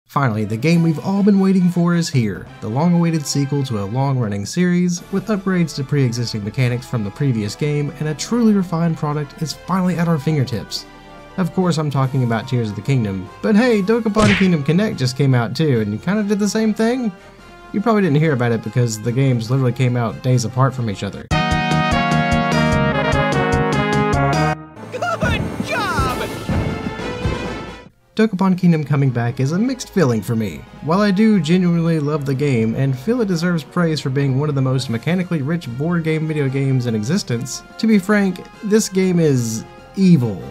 Finally, the game we've all been waiting for is here, the long-awaited sequel to a long-running series, with upgrades to pre-existing mechanics from the previous game, and a truly refined product is finally at our fingertips. Of course, I'm talking about Tears of the Kingdom, but hey, Dokapon Kingdom Connect just came out too, and kinda did the same thing? You probably didn't hear about it because the games literally came out days apart from each other. Dokapon Kingdom coming back is a mixed feeling for me. While I do genuinely love the game and feel it deserves praise for being one of the most mechanically rich board game video games in existence, to be frank, this game is evil.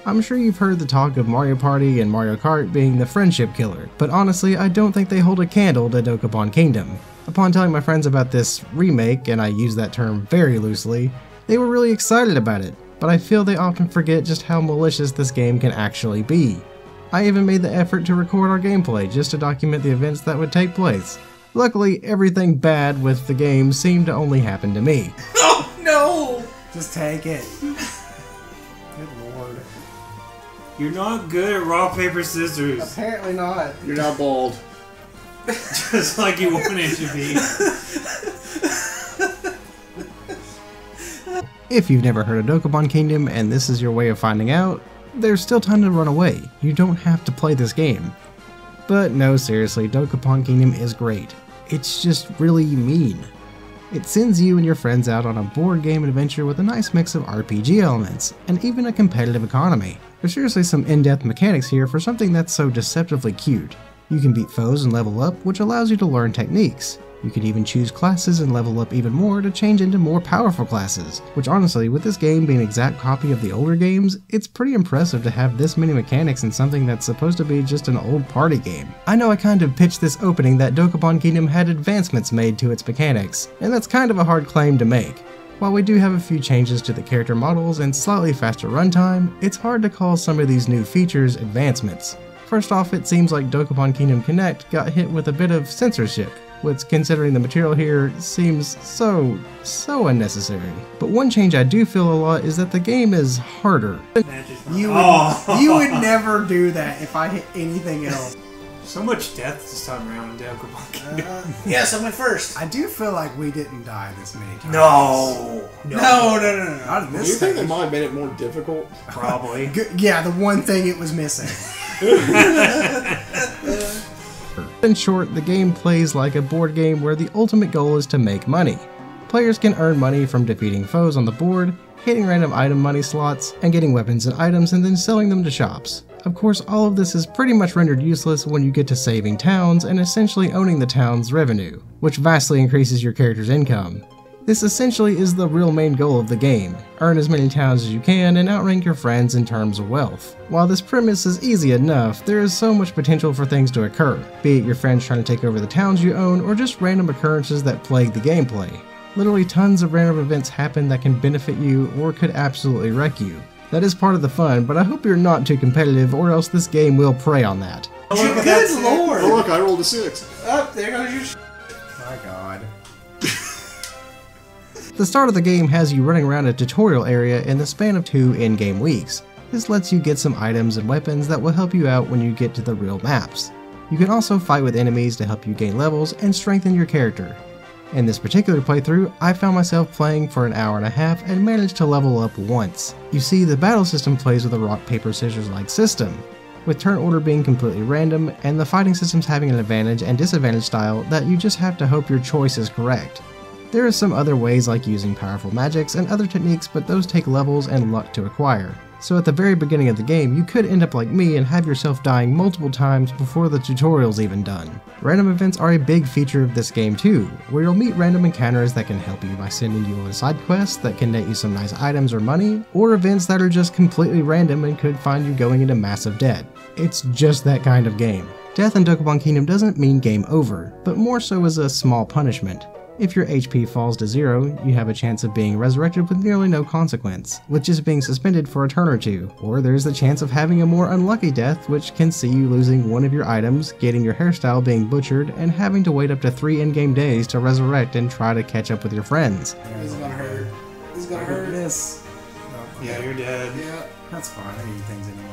I'm sure you've heard the talk of Mario Party and Mario Kart being the friendship killer, but honestly I don't think they hold a candle to Dokapon Kingdom. Upon telling my friends about this remake, and I use that term very loosely, they were really excited about it, but I feel they often forget just how malicious this game can actually be. I even made the effort to record our gameplay just to document the events that would take place. Luckily, everything bad with the game seemed to only happen to me. Oh no! Just take it. Good lord. You're not good at rock, paper, scissors. Apparently not. You're not bald. Just like you wanted to be. If you've never heard of Dokapon Kingdom and this is your way of finding out, there's still time to run away. You don't have to play this game. But no, seriously, Dokapon Kingdom is great. It's just really mean. It sends you and your friends out on a board game adventure with a nice mix of RPG elements, and even a competitive economy. There's seriously some in-depth mechanics here for something that's so deceptively cute. You can beat foes and level up, which allows you to learn techniques. You could even choose classes and level up even more to change into more powerful classes, which honestly, with this game being an exact copy of the older games, it's pretty impressive to have this many mechanics in something that's supposed to be just an old party game. I know I kind of pitched this opening that Dokapon Kingdom had advancements made to its mechanics, and that's kind of a hard claim to make. While we do have a few changes to the character models and slightly faster runtime, it's hard to call some of these new features advancements. First off, it seems like Dokapon Kingdom Connect got hit with a bit of censorship, which, considering the material here, seems so unnecessary. But one change I do feel a lot is that the game is harder. You would never do that if I hit anything else. So much death this time around in Dokapon Kingdom. Yes, I went first. I do feel like we didn't die this many times. No. Not in Do this you think stage. they might have made it more difficult? Probably. Yeah, the one thing it was missing. In short, the game plays like a board game where the ultimate goal is to make money. Players can earn money from defeating foes on the board, hitting random item money slots, and getting weapons and items and then selling them to shops. Of course, all of this is pretty much rendered useless when you get to saving towns and essentially owning the town's revenue, which vastly increases your character's income. This essentially is the real main goal of the game. Earn as many towns as you can and outrank your friends in terms of wealth. While this premise is easy enough, there is so much potential for things to occur, be it your friends trying to take over the towns you own or just random occurrences that plague the gameplay. Literally tons of random events happen that can benefit you or could absolutely wreck you. That is part of the fun, but I hope you're not too competitive or else this game will prey on that. Good lord! Oh look, I rolled a 6. Oh, there goes your My god. The start of the game has you running around a tutorial area in the span of 2 in-game weeks. This lets you get some items and weapons that will help you out when you get to the real maps. You can also fight with enemies to help you gain levels and strengthen your character. In this particular playthrough, I found myself playing for an hour and a half and managed to level up once. You see, the battle system plays with a rock, paper, scissors-like system, with turn order being completely random and the fighting systems having an advantage and disadvantage style that you just have to hope your choice is correct. There are some other ways like using powerful magics and other techniques, but those take levels and luck to acquire. So at the very beginning of the game, you could end up like me and have yourself dying multiple times before the tutorial's even done. Random events are a big feature of this game too, where you'll meet random encounters that can help you by sending you on side quests that can net you some nice items or money, or events that are just completely random and could find you going into massive debt. It's just that kind of game. Death in Dokapon Kingdom doesn't mean game over, but more so as a small punishment. If your HP falls to 0, you have a chance of being resurrected with nearly no consequence, with just being suspended for a turn or two, or there's the chance of having a more unlucky death which can see you losing one of your items, getting your hairstyle being butchered, and having to wait up to 3 in-game days to resurrect and try to catch up with your friends. This is gonna hurt. This is gonna hurt. This. Yeah, you're dead. Yeah, that's fine. I need things anyway.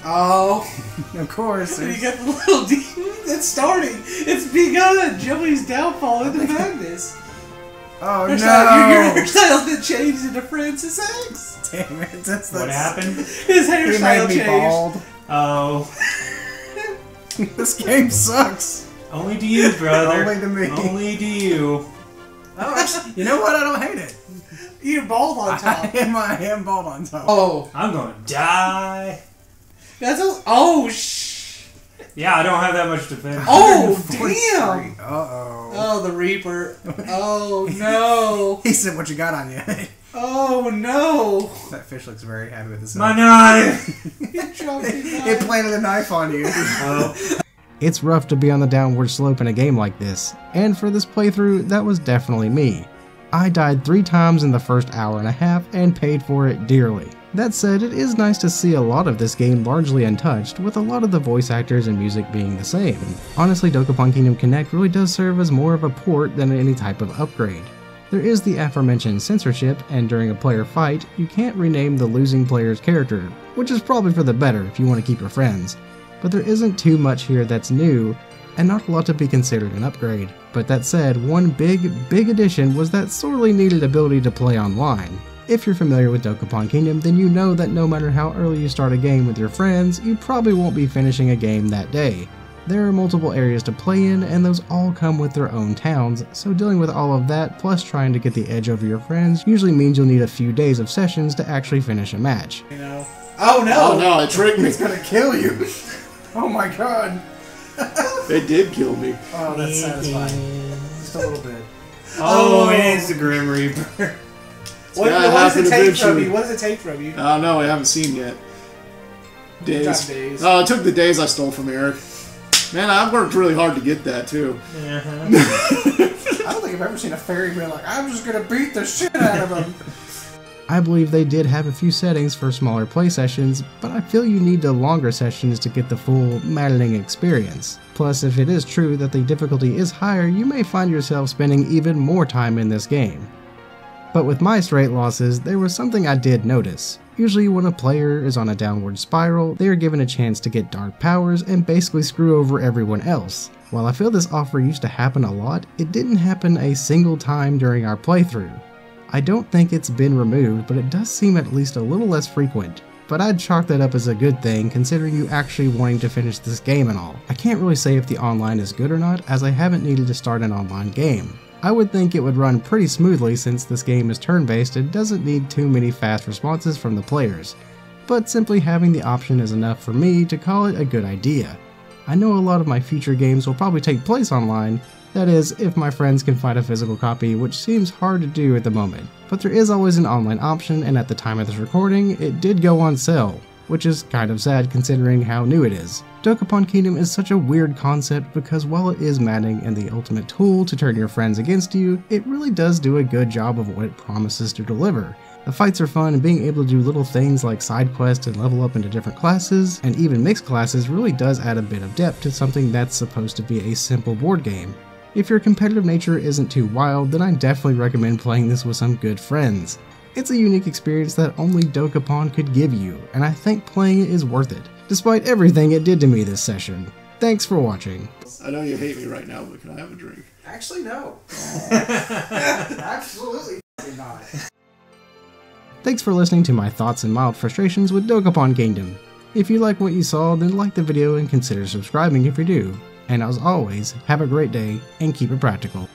Oh, of course. You got the little demon. It's starting. It's begun. Joey's downfall into madness. Oh Your no! hairstyle's been changed into Francis X. Damn it! That's What happened? His He hairstyle made me changed. bald. Oh. This game sucks. Only to you, brother. Only to me. Only to you. Oh, actually, you know what? I don't hate it. You're bald on top. I am bald on top. Oh. I'm gonna die. That's a. Oh, Yeah, I don't have that much defense. Oh, damn! Uh-oh. Oh, the Reaper. Oh, no. He said, what you got on you? Oh, no. That fish looks very happy with himself. My knife! It planted a knife on you. Oh. It's rough to be on the downward slope in a game like this, and for this playthrough, that was definitely me. I died 3 times in the first hour and a half and paid for it dearly. That said, it is nice to see a lot of this game largely untouched, with a lot of the voice actors and music being the same. Honestly, Dokapon Kingdom Connect really does serve as more of a port than any type of upgrade. There is the aforementioned censorship, and during a player fight, you can't rename the losing player's character, which is probably for the better if you want to keep your friends. But there isn't too much here that's new, and not a lot to be considered an upgrade. But that said, one big addition was that sorely needed ability to play online. If you're familiar with Dokapon Kingdom, then you know that no matter how early you start a game with your friends, you probably won't be finishing a game that day. There are multiple areas to play in, and those all come with their own towns, so dealing with all of that, plus trying to get the edge over your friends, usually means you'll need a few days of sessions to actually finish a match. You know. Oh, no! Oh no, it tricked me. It's gonna kill you. Oh my god. It did kill me. Oh, that's satisfying. Just a little bit. Oh, it is the Grim Reaper. What does it take from you? What does it take from you? No, I haven't seen yet. Days. Days. Oh, it took the days I stole from Eric. Man, I've worked really hard to get that too. I don't think I've ever seen a fairy be like, I'm just gonna beat the shit out of him. I believe they did have a few settings for smaller play sessions, but I feel you need the longer sessions to get the full, maddening experience. Plus, if it is true that the difficulty is higher, you may find yourself spending even more time in this game. But with my straight losses, there was something I did notice. Usually when a player is on a downward spiral, they are given a chance to get dark powers and basically screw over everyone else. While I feel this offer used to happen a lot, it didn't happen a single time during our playthrough. I don't think it's been removed, but it does seem at least a little less frequent. But I'd chalk that up as a good thing, considering you actually wanting to finish this game and all. I can't really say if the online is good or not, as I haven't needed to start an online game. I would think it would run pretty smoothly since this game is turn-based and doesn't need too many fast responses from the players. But simply having the option is enough for me to call it a good idea. I know a lot of my future games will probably take place online, that is, if my friends can find a physical copy, which seems hard to do at the moment. But there is always an online option, and at the time of this recording, it did go on sale, which is kind of sad considering how new it is. Dokapon Kingdom is such a weird concept because while it is maddening and the ultimate tool to turn your friends against you, it really does do a good job of what it promises to deliver. The fights are fun, and being able to do little things like side quests and level up into different classes, and even mixed classes really does add a bit of depth to something that's supposed to be a simple board game. If your competitive nature isn't too wild, then I definitely recommend playing this with some good friends. It's a unique experience that only Dokapon could give you, and I think playing it is worth it, despite everything it did to me this session. Thanks for watching. I know you hate me right now, but can I have a drink? Actually, no. Absolutely not. Thanks for listening to my thoughts and mild frustrations with Dokapon Kingdom. If you like what you saw, then like the video and consider subscribing if you do. And as always, have a great day and keep it practical.